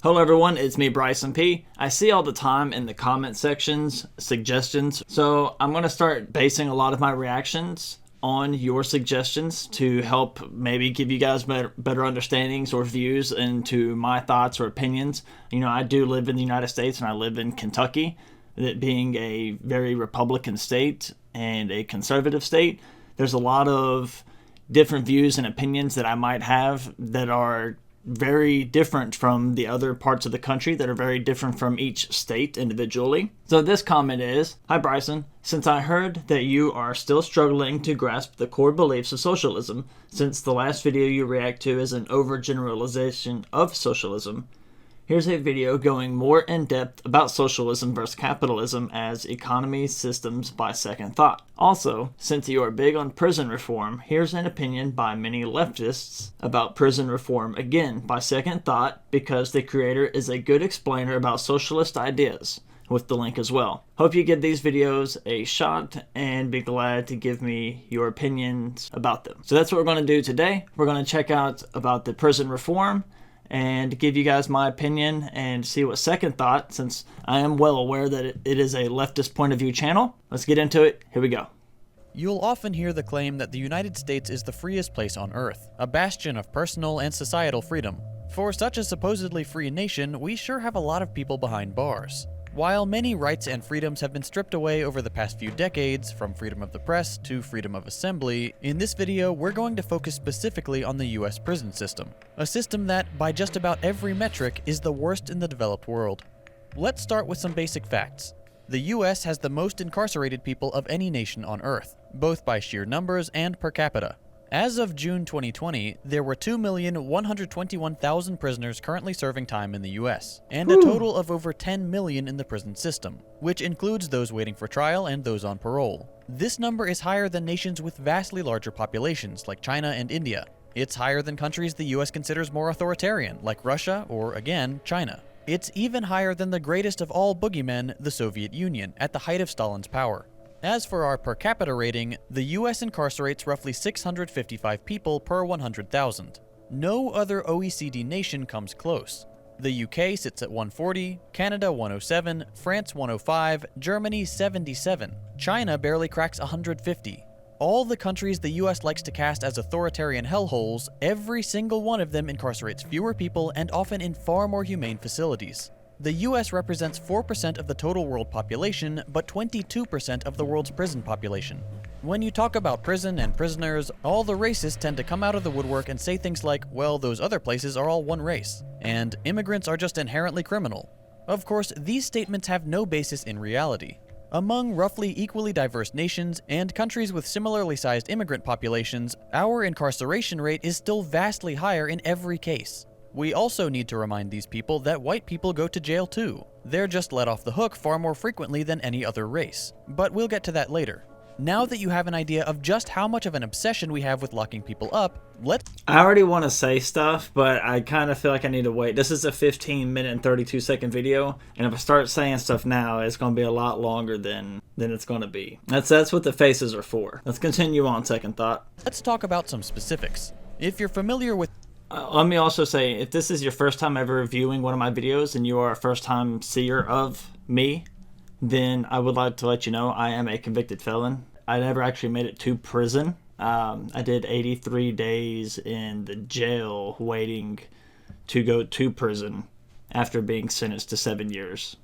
Hello everyone, it's me Bryson P. I see all the time in the comment sections suggestions, so I'm going to start basing a lot of my reactions on your suggestions to help maybe give you guys better understandings or views into my thoughts or opinions. You know, I do live in the United States and I live in Kentucky, it being a very Republican state and a conservative state. There's a lot of different views and opinions that I might have that are very different from the other parts of the country, that are very different from each state individually. So this comment is, "Hi Bryson, since I heard that you are still struggling to grasp the core beliefs of socialism, since the last video you react to is an overgeneralization of socialism, here's a video going more in depth about socialism versus capitalism as economy systems by second thought. Also, since you are big on prison reform, here's an opinion by many leftists about prison reform again by second thought because the creator is a good explainer about socialist ideas," with the link as well. Hope you give these videos a shot and be glad to give me your opinions about them. So that's what we're going to do today. We're going to check out about the prison reform and give you guys my opinion and see what second thought, since I am well aware that it is a leftist point of view channel. Let's get into it. Here we go. You'll often hear the claim that the United States is the freest place on earth, a bastion of personal and societal freedom. For such a supposedly free nation, we sure have a lot of people behind bars. While many rights and freedoms have been stripped away over the past few decades, from freedom of the press to freedom of assembly, in this video we're going to focus specifically on the US prison system. A system that, by just about every metric, is the worst in the developed world. Let's start with some basic facts. The US has the most incarcerated people of any nation on Earth, both by sheer numbers and per capita. As of June 2020, there were 2,121,000 prisoners currently serving time in the US, and a total of over 10 million in the prison system, which includes those waiting for trial and those on parole. This number is higher than nations with vastly larger populations, like China and India. It's higher than countries the US considers more authoritarian, like Russia or, again, China. It's even higher than the greatest of all boogeymen, the Soviet Union, at the height of Stalin's power. As for our per capita rating, the US incarcerates roughly 655 people per 100,000. No other OECD nation comes close. The UK sits at 140, Canada 107, France 105, Germany 77. China barely cracks 150. All the countries the US likes to cast as authoritarian hellholes, every single one of them incarcerates fewer people and often in far more humane facilities. The US represents 4% of the total world population, but 22% of the world's prison population. When you talk about prison and prisoners, all the racists tend to come out of the woodwork and say things like, well, those other places are all one race, and immigrants are just inherently criminal. Of course, these statements have no basis in reality. Among roughly equally diverse nations and countries with similarly sized immigrant populations, our incarceration rate is still vastly higher in every case. We also need to remind these people that white people go to jail too. They're just let off the hook far more frequently than any other race. But we'll get to that later. Now that you have an idea of just how much of an obsession we have with locking people up, I already want to say stuff, but I kind of feel like I need to wait. This is a 15-minute and 32-second video, and if I start saying stuff now, it's going to be a lot longer than it's going to be. That's what the faces are for. Let's continue on second thought. Let's talk about some specifics. If you're familiar with let me also say, if this is your first time ever viewing one of my videos and you are a first-time seer of me, then I would like to let you know I am a convicted felon. I never actually made it to prison. I did 83 days in the jail waiting to go to prison after being sentenced to 7 years.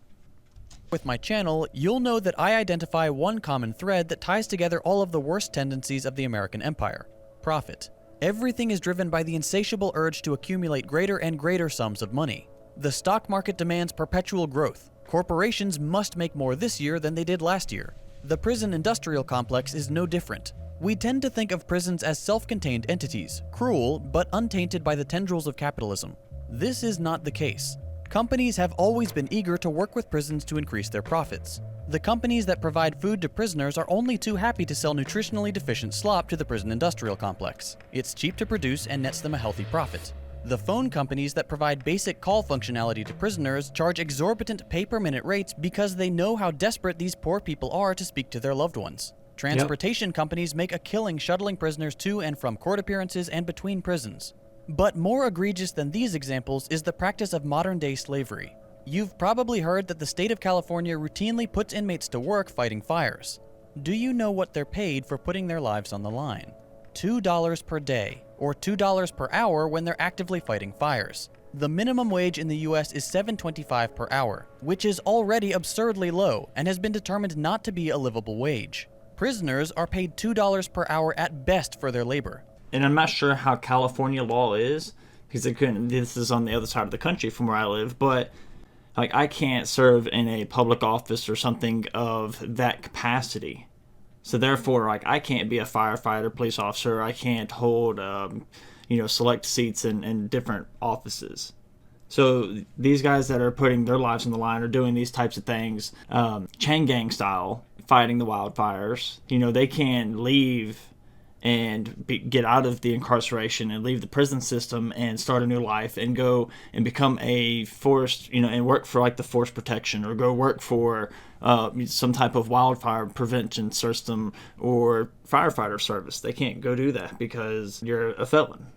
With my channel, you'll know that I identify one common thread that ties together all of the worst tendencies of the American empire: profit. Everything is driven by the insatiable urge to accumulate greater and greater sums of money. The stock market demands perpetual growth. Corporations must make more this year than they did last year. The prison industrial complex is no different. We tend to think of prisons as self-contained entities, cruel but untainted by the tendrils of capitalism. This is not the case. Companies have always been eager to work with prisons to increase their profits. The companies that provide food to prisoners are only too happy to sell nutritionally deficient slop to the prison industrial complex. It's cheap to produce and nets them a healthy profit. The phone companies that provide basic call functionality to prisoners charge exorbitant pay-per-minute rates because they know how desperate these poor people are to speak to their loved ones. Transportation companies make a killing shuttling prisoners to and from court appearances and between prisons. But more egregious than these examples is the practice of modern-day slavery. You've probably heard that the state of California routinely puts inmates to work fighting fires. Do you know what they're paid for putting their lives on the line? $2 per day, or $2 per hour when they're actively fighting fires. The minimum wage in the US is $7.25 per hour, which is already absurdly low and has been determined not to be a livable wage. Prisoners are paid $2 per hour at best for their labor. And I'm not sure how California law is, because this is on the other side of the country from where I live, but I can't serve in a public office or something of that capacity. So therefore, I can't be a firefighter, police officer. I can't hold, select seats in different offices. So these guys that are putting their lives on the line are doing these types of things, chain gang style, fighting the wildfires. They can leave and get out of the incarceration and leave the prison system and start a new life and go and become a forced, and work for the force protection, or go work for some type of wildfire prevention system or firefighter service. They can't go do that because you're a felon.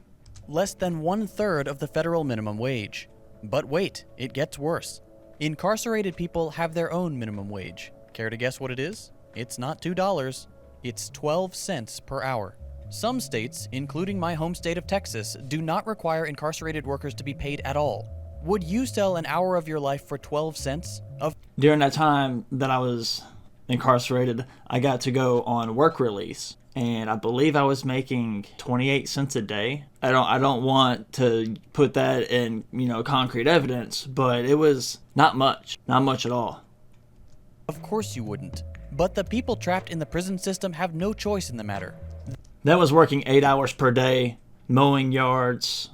Less than 1/3 of the federal minimum wage. But wait, it gets worse. Incarcerated people have their own minimum wage. Care to guess what it is? It's not $2. It's 12 cents per hour. Some states, including my home state of Texas, do not require incarcerated workers to be paid at all. Would you sell an hour of your life for 12 cents? During that time that I was incarcerated, I got to go on work release, and I believe I was making 28 cents a day. I don't want to put that in, concrete evidence, but it was not much at all. Of course you wouldn't. But the people trapped in the prison system have no choice in the matter. That was working 8 hours per day, mowing yards,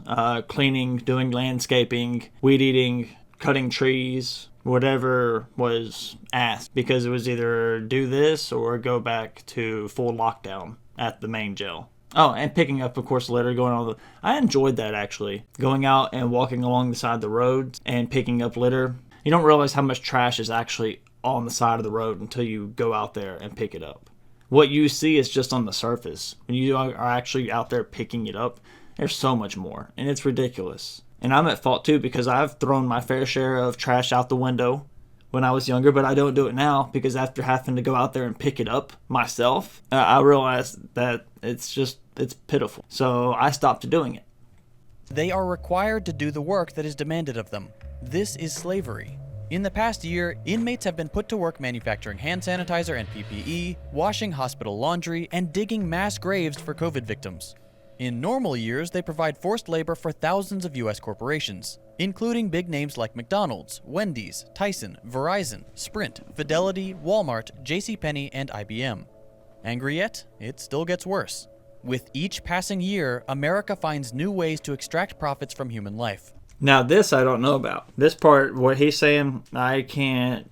cleaning, doing landscaping, weed eating, cutting trees, whatever was asked, because it was either do this or go back to full lockdown at the main jail. Oh, and picking up, of course, litter, I enjoyed that, actually. Going out and walking along the side of the road and picking up litter. You don't realize how much trash is actually on the side of the road until you go out there and pick it up. What you see is just on the surface. When you are actually out there picking it up, there's so much more, and it's ridiculous. And I'm at fault too, because I've thrown my fair share of trash out the window when I was younger, but I don't do it now, because after having to go out there and pick it up myself, I realized that it's pitiful. So I stopped doing it. They are required to do the work that is demanded of them. This is slavery. In the past year, inmates have been put to work manufacturing hand sanitizer and PPE, washing hospital laundry, and digging mass graves for COVID victims. In normal years, they provide forced labor for thousands of US corporations, including big names like McDonald's, Wendy's, Tyson, Verizon, Sprint, Fidelity, Walmart, JCPenney, and IBM. Angry yet? It still gets worse. With each passing year, America finds new ways to extract profits from human life. Now this I don't know about. This part, what he's saying, I can't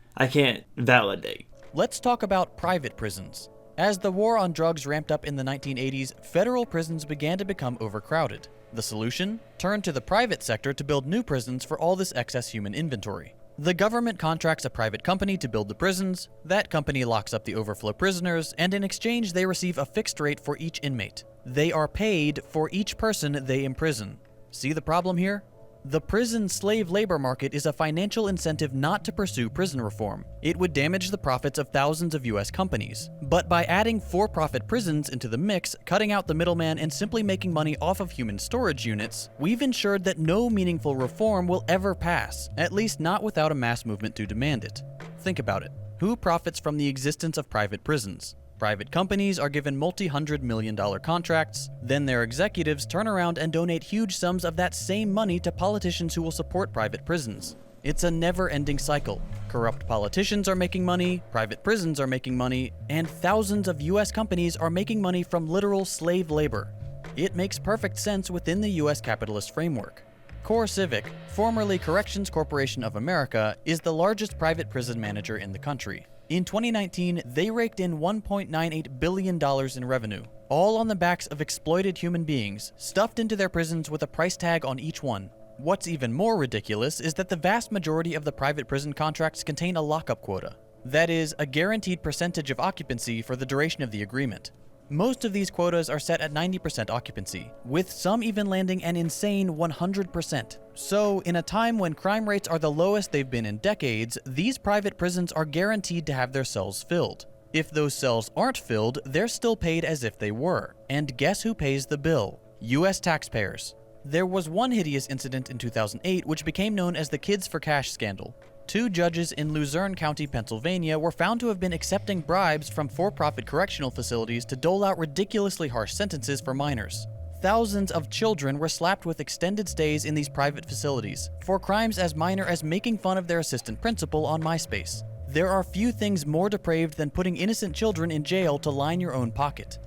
validate. Let's talk about private prisons. As the war on drugs ramped up in the 1980s, federal prisons began to become overcrowded. The solution? Turn to the private sector to build new prisons for all this excess human inventory. The government contracts a private company to build the prisons, that company locks up the overflow prisoners, and in exchange they receive a fixed rate for each inmate. They are paid for each person they imprison. See the problem here? The prison slave labor market is a financial incentive not to pursue prison reform. It would damage the profits of thousands of US companies. But by adding for-profit prisons into the mix, cutting out the middleman, and simply making money off of human storage units, we've ensured that no meaningful reform will ever pass, at least not without a mass movement to demand it. Think about it. Who profits from the existence of private prisons? Private companies are given multi-hundred-million-dollar contracts, then their executives turn around and donate huge sums of that same money to politicians who will support private prisons. It's a never-ending cycle. Corrupt politicians are making money, private prisons are making money, and thousands of US companies are making money from literal slave labor. It makes perfect sense within the US capitalist framework. CoreCivic, formerly Corrections Corporation of America, is the largest private prison manager in the country. In 2019, they raked in $1.98 billion in revenue, all on the backs of exploited human beings, stuffed into their prisons with a price tag on each one. What's even more ridiculous is that the vast majority of the private prison contracts contain a lockup quota. That is, a guaranteed percentage of occupancy for the duration of the agreement. Most of these quotas are set at 90% occupancy, with some even landing an insane 100%. So, in a time when crime rates are the lowest they've been in decades, these private prisons are guaranteed to have their cells filled. If those cells aren't filled, they're still paid as if they were. And guess who pays the bill? US taxpayers. There was one hideous incident in 2008 which became known as the Kids for Cash scandal. 2 judges in Luzerne County, Pennsylvania were found to have been accepting bribes from for-profit correctional facilities to dole out ridiculously harsh sentences for minors. Thousands of children were slapped with extended stays in these private facilities for crimes as minor as making fun of their assistant principal on MySpace. There are few things more depraved than putting innocent children in jail to line your own pocket.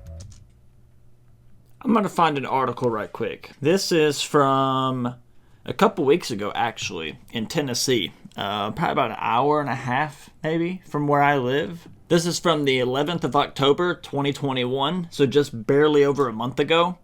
I'm going to find an article right quick. This is from a couple weeks ago, actually, in Tennessee. Probably about an hour and a half, maybe, from where I live. This is from the 11th of October, 2021, so just barely over a month ago.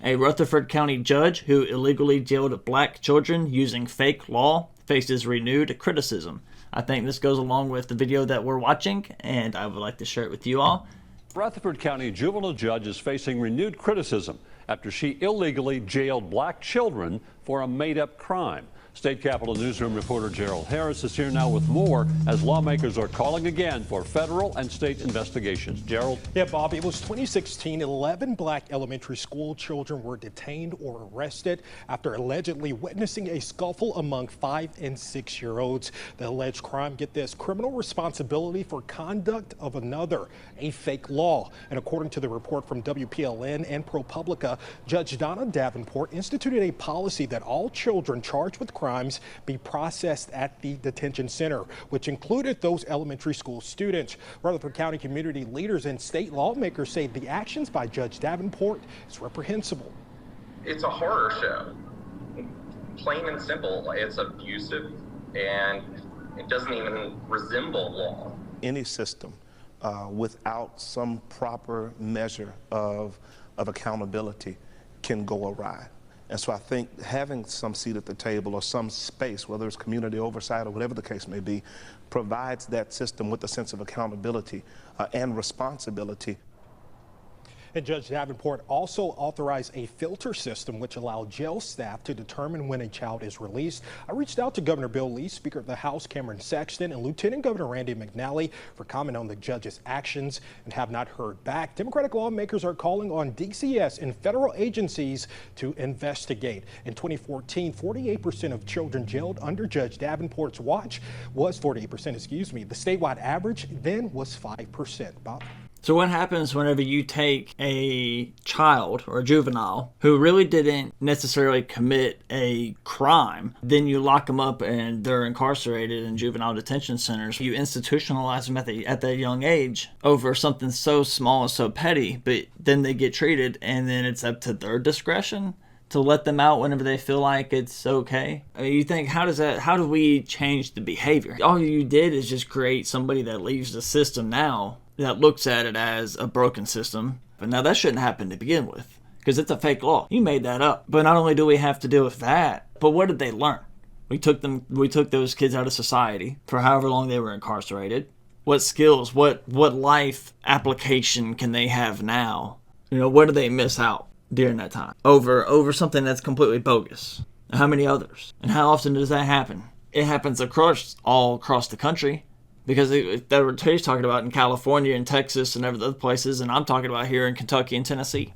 A Rutherford County judge who illegally jailed black children using fake law faces renewed criticism. I think this goes along with the video that we're watching, and I would like to share it with you all. Rutherford County juvenile judge is facing renewed criticism after she illegally jailed black children for a made-up crime. State Capitol Newsroom reporter Gerald Harris is here now with more as lawmakers are calling again for federal and state investigations. Gerald? Yeah, Bob, it was 2016. 11 black elementary school children were detained or arrested after allegedly witnessing a scuffle among 5- and 6-year-olds. The alleged crime, get this, criminal responsibility for conduct of another, a fake law. And according to the report from WPLN and ProPublica, Judge Donna Davenport instituted a policy that all children charged with crimes be processed at the detention center, which included those elementary school students. Rutherford County community leaders and state lawmakers say the actions by Judge Davenport is reprehensible. It's a horror show, plain and simple. It's abusive and it doesn't even resemble law. Any system without some proper measure of accountability can go awry. And so I think having some seat at the table or some space, whether it's community oversight or whatever the case may be, provides that system with a sense of accountability and responsibility. And Judge Davenport also authorized a filter system which allowed jail staff to determine when a child is released. I reached out to Governor Bill Lee, Speaker of the House Cameron Sexton, and Lieutenant Governor Randy McNally for comment on the judge's actions and have not heard back. Democratic lawmakers are calling on DCS and federal agencies to investigate. In 2014, 48% of children jailed under Judge Davenport's watch was 48%, excuse me. The statewide average then was 5%. Bob? So what happens whenever you take a child or a juvenile who really didn't necessarily commit a crime, then you lock them up and they're incarcerated in juvenile detention centers. You institutionalize them at that young age over something so small and so petty, but then they get treated and then it's up to their discretion to let them out whenever they feel like it's okay. You think, how do we change the behavior? All you did is just create somebody that leaves the system now that looks at it as a broken system. But now that shouldn't happen to begin with, because it's a fake law. You made that up. But not only do we have to deal with that, but what did they learn? We took those kids out of society for however long they were incarcerated. What skills, what life application can they have now? What do they miss out during that time over something that's completely bogus? How many others? And how often does that happen? It happens all across the country. Because he's talking about in California and Texas and other places, and I'm talking about here in Kentucky and Tennessee.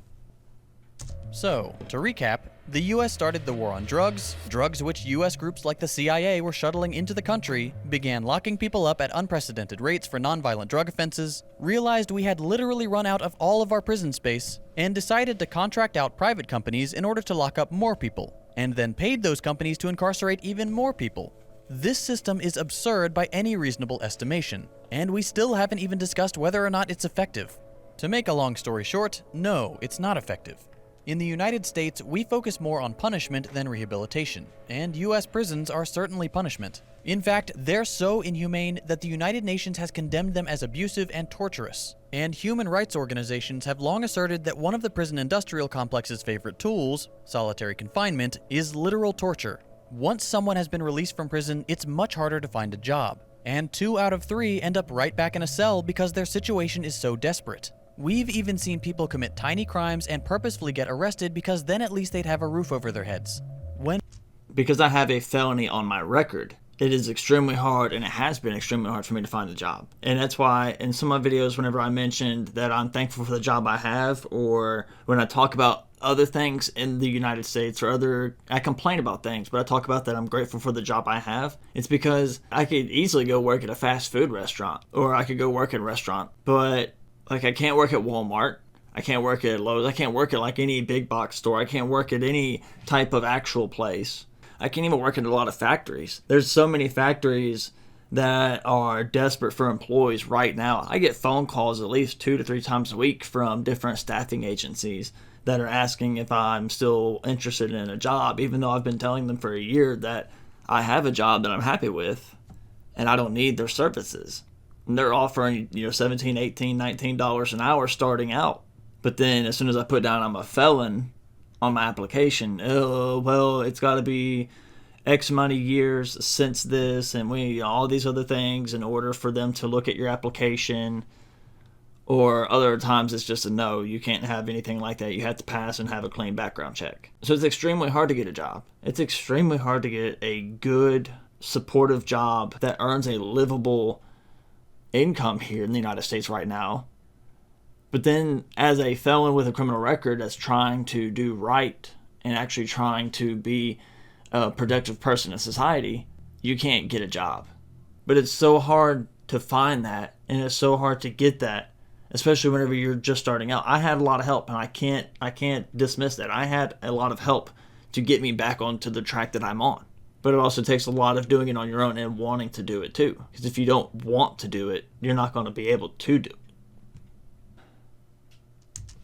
So, to recap, the US started the war on drugs which US groups like the CIA were shuttling into the country, began locking people up at unprecedented rates for nonviolent drug offenses, realized we had literally run out of all of our prison space, and decided to contract out private companies in order to lock up more people, and then paid those companies to incarcerate even more people. This system is absurd by any reasonable estimation, and we still haven't even discussed whether or not it's effective. To make a long story short, no, it's not effective. In the United States, we focus more on punishment than rehabilitation, and US prisons are certainly punishment. In fact, they're so inhumane that the United Nations has condemned them as abusive and torturous. And human rights organizations have long asserted that one of the prison industrial complex's favorite tools, solitary confinement, is literal torture. Once someone has been released from prison, it's much harder to find a job. And 2 out of 3 end up right back in a cell because their situation is so desperate. We've even seen people commit tiny crimes and purposefully get arrested because then at least they'd have a roof over their heads. Because I have a felony on my record, it is extremely hard, and it has been extremely hard for me to find a job. And that's why in some of my videos, whenever I mentioned that I'm thankful for the job I have, or when I talk about other things in the United States I complain about things, but I talk about that I'm grateful for the job I have. It's because I could easily go work at a fast food restaurant, or I could go work at a restaurant, but like I can't work at Walmart. I can't work at Lowe's. I can't work at like any big box store. I can't work at any type of actual place. I can't even work in a lot of factories. There's so many factories that are desperate for employees right now. I get phone calls at least 2 to 3 times a week from different staffing agencies that are asking if I'm still interested in a job, even though I've been telling them for a year that I have a job that I'm happy with and I don't need their services. And they're offering, $17, $18, $19 an hour starting out. But then as soon as I put down I'm a felon on my application, it's got to be X amount of years since this, and all these other things in order for them to look at your application. Or other times it's just a no, you can't have anything like that. You have to pass and have a clean background check. So it's extremely hard to get a job. It's extremely hard to get a good, supportive job that earns a livable income here in the United States right now. But then as a felon with a criminal record that's trying to do right and actually trying to be a productive person in society, you can't get a job. But it's so hard to find that, and it's so hard to get that, especially whenever you're just starting out. I had a lot of help, and I can't dismiss that. I had a lot of help to get me back onto the track that I'm on. But it also takes a lot of doing it on your own and wanting to do it too. Because if you don't want to do it, you're not going to be able to do it.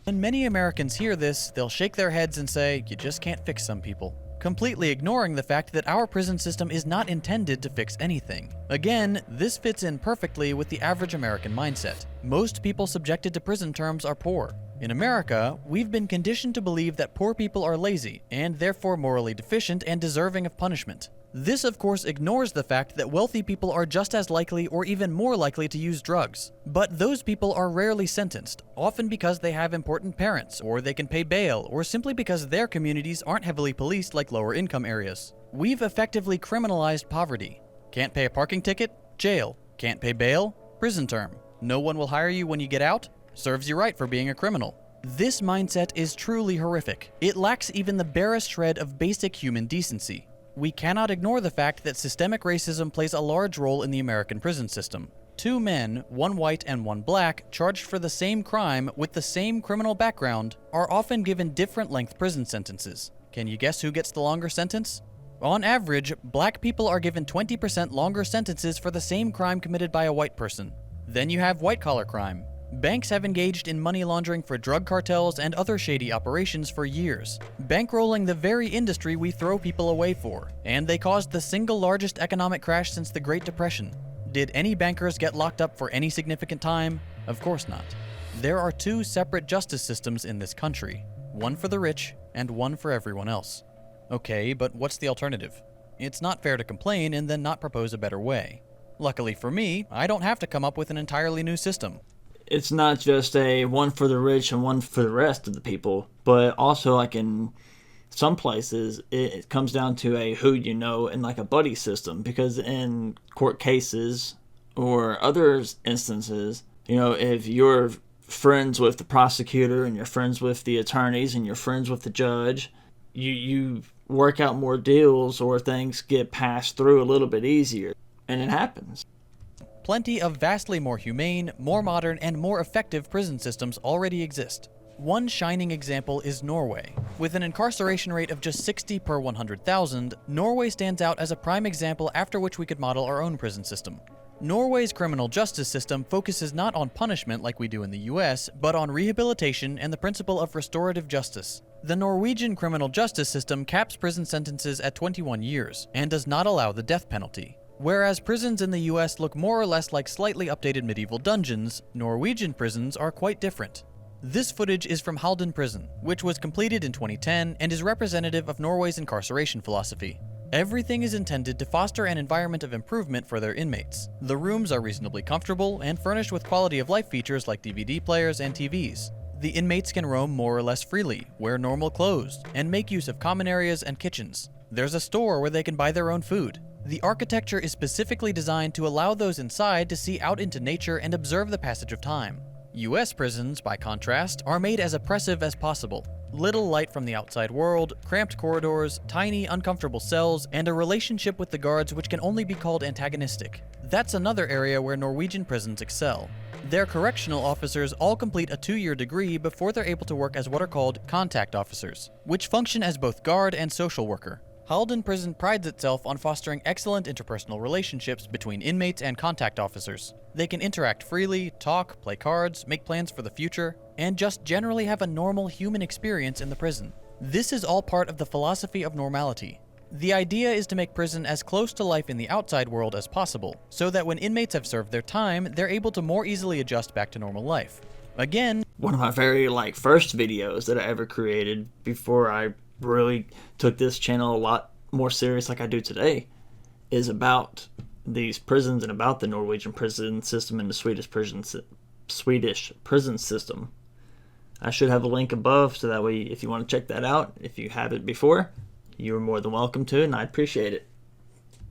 When many Americans hear this, they'll shake their heads and say, you just can't fix some people, completely ignoring the fact that our prison system is not intended to fix anything. Again, this fits in perfectly with the average American mindset. Most people subjected to prison terms are poor. In America, we've been conditioned to believe that poor people are lazy, and therefore morally deficient and deserving of punishment. This, of course, ignores the fact that wealthy people are just as likely or even more likely to use drugs. But those people are rarely sentenced, often because they have important parents, or they can pay bail, or simply because their communities aren't heavily policed like lower income areas. We've effectively criminalized poverty. Can't pay a parking ticket? Jail. Can't pay bail? Prison term. No one will hire you when you get out? Serves you right for being a criminal. This mindset is truly horrific. It lacks even the barest shred of basic human decency. We cannot ignore the fact that systemic racism plays a large role in the American prison system. 2 men, 1 white and 1 black, charged for the same crime with the same criminal background, are often given different length prison sentences. Can you guess who gets the longer sentence? On average, black people are given 20% longer sentences for the same crime committed by a white person. Then you have white-collar crime. Banks have engaged in money laundering for drug cartels and other shady operations for years, bankrolling the very industry we throw people away for, and they caused the single largest economic crash since the Great Depression. Did any bankers get locked up for any significant time? Of course not. There are 2 separate justice systems in this country, one for the rich and one for everyone else. Okay, but what's the alternative? It's not fair to complain and then not propose a better way. Luckily for me, I don't have to come up with an entirely new system. It's not just a one for the rich and one for the rest of the people, but also like in some places it comes down to a who you know and like a buddy system, because in court cases or other instances, if you're friends with the prosecutor and you're friends with the attorneys and you're friends with the judge, you work out more deals or things get passed through a little bit easier, and it happens. Plenty of vastly more humane, more modern, and more effective prison systems already exist. One shining example is Norway. With an incarceration rate of just 60 per 100,000, Norway stands out as a prime example after which we could model our own prison system. Norway's criminal justice system focuses not on punishment like we do in the US, but on rehabilitation and the principle of restorative justice. The Norwegian criminal justice system caps prison sentences at 21 years and does not allow the death penalty. Whereas prisons in the US look more or less like slightly updated medieval dungeons, Norwegian prisons are quite different. This footage is from Halden Prison, which was completed in 2010 and is representative of Norway's incarceration philosophy. Everything is intended to foster an environment of improvement for their inmates. The rooms are reasonably comfortable and furnished with quality of life features like DVD players and TVs. The inmates can roam more or less freely, wear normal clothes, and make use of common areas and kitchens. There's a store where they can buy their own food. The architecture is specifically designed to allow those inside to see out into nature and observe the passage of time. US prisons, by contrast, are made as oppressive as possible. Little light from the outside world, cramped corridors, tiny, uncomfortable cells, and a relationship with the guards which can only be called antagonistic. That's another area where Norwegian prisons excel. Their correctional officers all complete a 2-year degree before they're able to work as what are called contact officers, which function as both guard and social worker. Halden Prison prides itself on fostering excellent interpersonal relationships between inmates and contact officers. They can interact freely, talk, play cards, make plans for the future, and just generally have a normal human experience in the prison. This is all part of the philosophy of normality. The idea is to make prison as close to life in the outside world as possible, so that when inmates have served their time, they're able to more easily adjust back to normal life. Again, one of my very first videos that I ever created before I really took this channel a lot more serious like I do today is about these prisons and about the Norwegian prison system and the Swedish prison system. I should have a link above so that way if you want to check that out, if you haven't before, you're more than welcome to, and I appreciate it.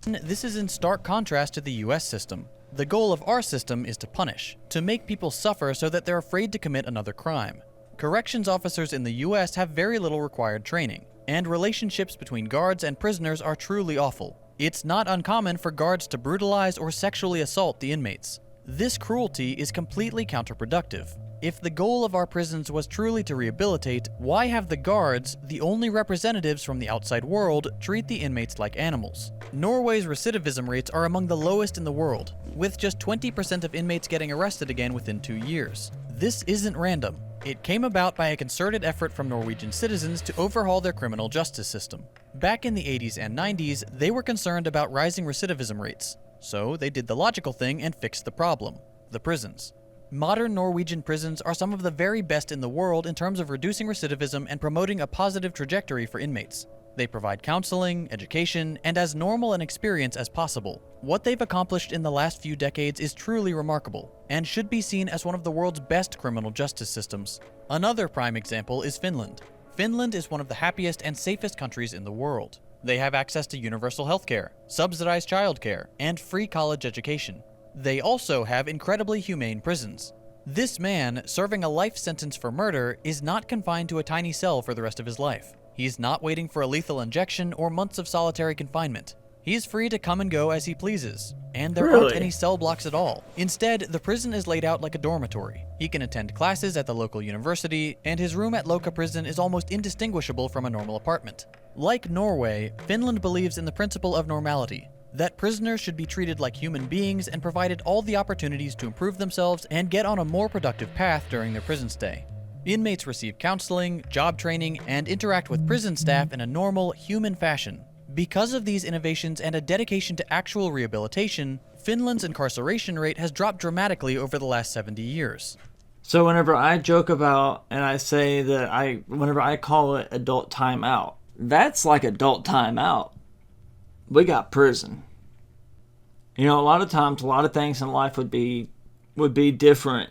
This is in stark contrast to the US system. The goal of our system is to punish, to make people suffer so that they're afraid to commit another crime. Corrections officers in the US have very little required training, and relationships between guards and prisoners are truly awful. It's not uncommon for guards to brutalize or sexually assault the inmates. This cruelty is completely counterproductive. If the goal of our prisons was truly to rehabilitate, why have the guards, the only representatives from the outside world, treat the inmates like animals? Norway's recidivism rates are among the lowest in the world, with just 20% of inmates getting arrested again within 2 years. This isn't random. It came about by a concerted effort from Norwegian citizens to overhaul their criminal justice system. Back in the 80s and 90s, they were concerned about rising recidivism rates, so they did the logical thing and fixed the problem: the prisons. Modern Norwegian prisons are some of the very best in the world in terms of reducing recidivism and promoting a positive trajectory for inmates. They provide counseling, education, and as normal an experience as possible. What they've accomplished in the last few decades is truly remarkable, and should be seen as one of the world's best criminal justice systems. Another prime example is Finland. Finland is one of the happiest and safest countries in the world. They have access to universal healthcare, subsidized childcare, and free college education. They also have incredibly humane prisons. This man, serving a life sentence for murder, is not confined to a tiny cell for the rest of his life. He's not waiting for a lethal injection or months of solitary confinement. He's free to come and go as he pleases, and there aren't any cell blocks at all. Instead, the prison is laid out like a dormitory. He can attend classes at the local university, and his room at Loka prison is almost indistinguishable from a normal apartment. Like Norway, Finland believes in the principle of normality, that prisoners should be treated like human beings and provided all the opportunities to improve themselves and get on a more productive path during their prison stay. Inmates receive counseling, job training, and interact with prison staff in a normal, human fashion. Because of these innovations and a dedication to actual rehabilitation, Finland's incarceration rate has dropped dramatically over the last 70 years. So whenever I joke about and I say that whenever I call it adult timeout, that's like adult timeout. We got prison. You know, a lot of times, a lot of things in life would be different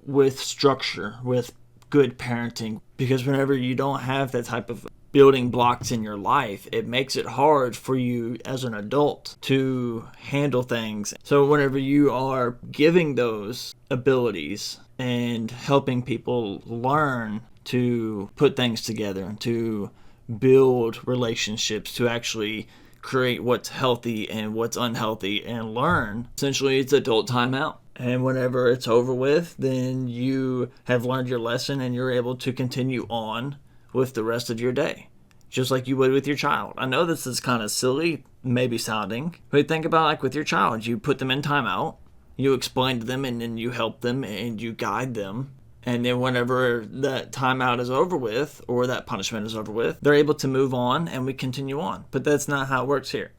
with structure, with good parenting, because whenever you don't have that type of building blocks in your life, it makes it hard for you as an adult to handle things. So whenever you are giving those abilities and helping people learn to put things together, to build relationships, to actually create what's healthy and what's unhealthy and learn, essentially it's adult timeout. And whenever it's over with, then you have learned your lesson and you're able to continue on with the rest of your day, just like you would with your child. I know this is kind of silly, maybe sounding, but think about like with your child. You put them in timeout, you explain to them, and then you help them and you guide them. And then whenever that timeout is over with, or that punishment is over with, they're able to move on and we continue on. But that's not how it works here.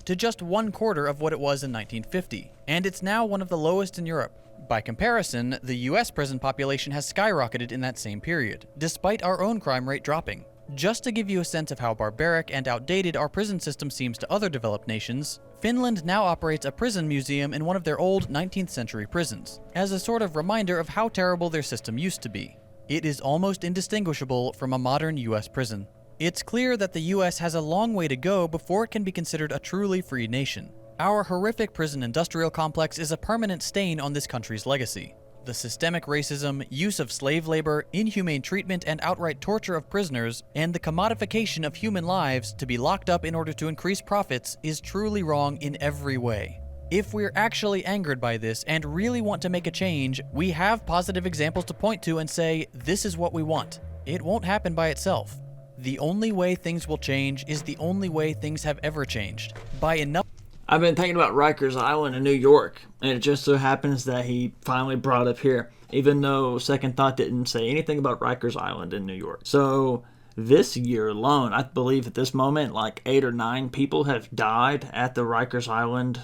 To just 1/4 of what it was in 1950, and it's now one of the lowest in Europe. By comparison, the US prison population has skyrocketed in that same period, despite our own crime rate dropping. Just to give you a sense of how barbaric and outdated our prison system seems to other developed nations, Finland now operates a prison museum in one of their old 19th century prisons, as a sort of reminder of how terrible their system used to be. It is almost indistinguishable from a modern US prison. It's clear that the US has a long way to go before it can be considered a truly free nation. Our horrific prison industrial complex is a permanent stain on this country's legacy. The systemic racism, use of slave labor, inhumane treatment and outright torture of prisoners, and the commodification of human lives to be locked up in order to increase profits is truly wrong in every way. If we're actually angered by this and really want to make a change, we have positive examples to point to and say, this is what we want. It won't happen by itself. The only way things will change is the only way things have ever changed. By enough. I've been thinking about Rikers Island in New York, and it just so happens that he finally brought up here, even though Second Thought didn't say anything about Rikers Island in New York. So this year alone, I believe at this moment, like 8 or 9 people have died at the Rikers Island.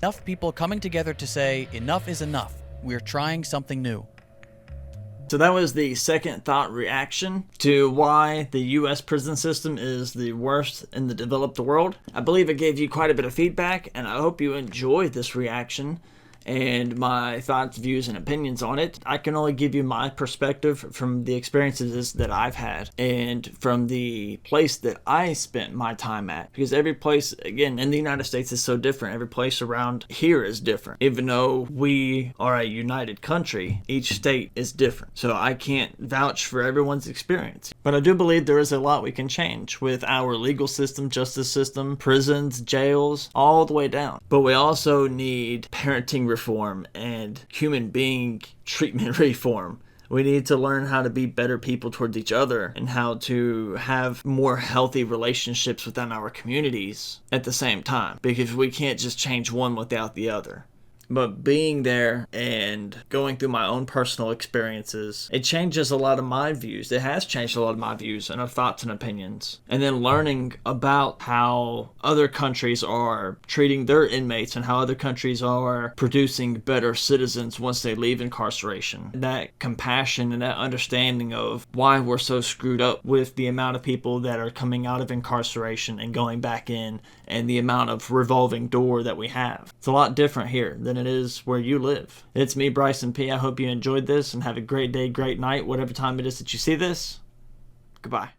Enough people coming together to say, enough is enough. We're trying something new. So that was the Second Thought reaction to why the U.S. prison system is the worst in the developed world. I believe it gave you quite a bit of feedback, and I hope you enjoyed this reaction and my thoughts, views, and opinions on it. I can only give you my perspective from the experiences that I've had and from the place that I spent my time at. Because every place, again, in the United States is so different. Every place around here is different. Even though we are a united country, each state is different. So I can't vouch for everyone's experience. But I do believe there is a lot we can change with our legal system, justice system, prisons, jails, all the way down. But we also need parenting reform and human being treatment reform. We need to learn how to be better people towards each other and how to have more healthy relationships within our communities at the same time, because we can't just change one without the other. But being there and going through my own personal experiences, it changes a lot of my views. It has changed a lot of my views and thoughts and opinions. And then learning about how other countries are treating their inmates and how other countries are producing better citizens once they leave incarceration. That compassion and that understanding of why we're so screwed up with the amount of people that are coming out of incarceration and going back in, and the amount of revolving door that we have. It's a lot different here than it is where you live. It's me, Bryson P. I hope you enjoyed this and have a great day, great night, whatever time it is that you see this. Goodbye.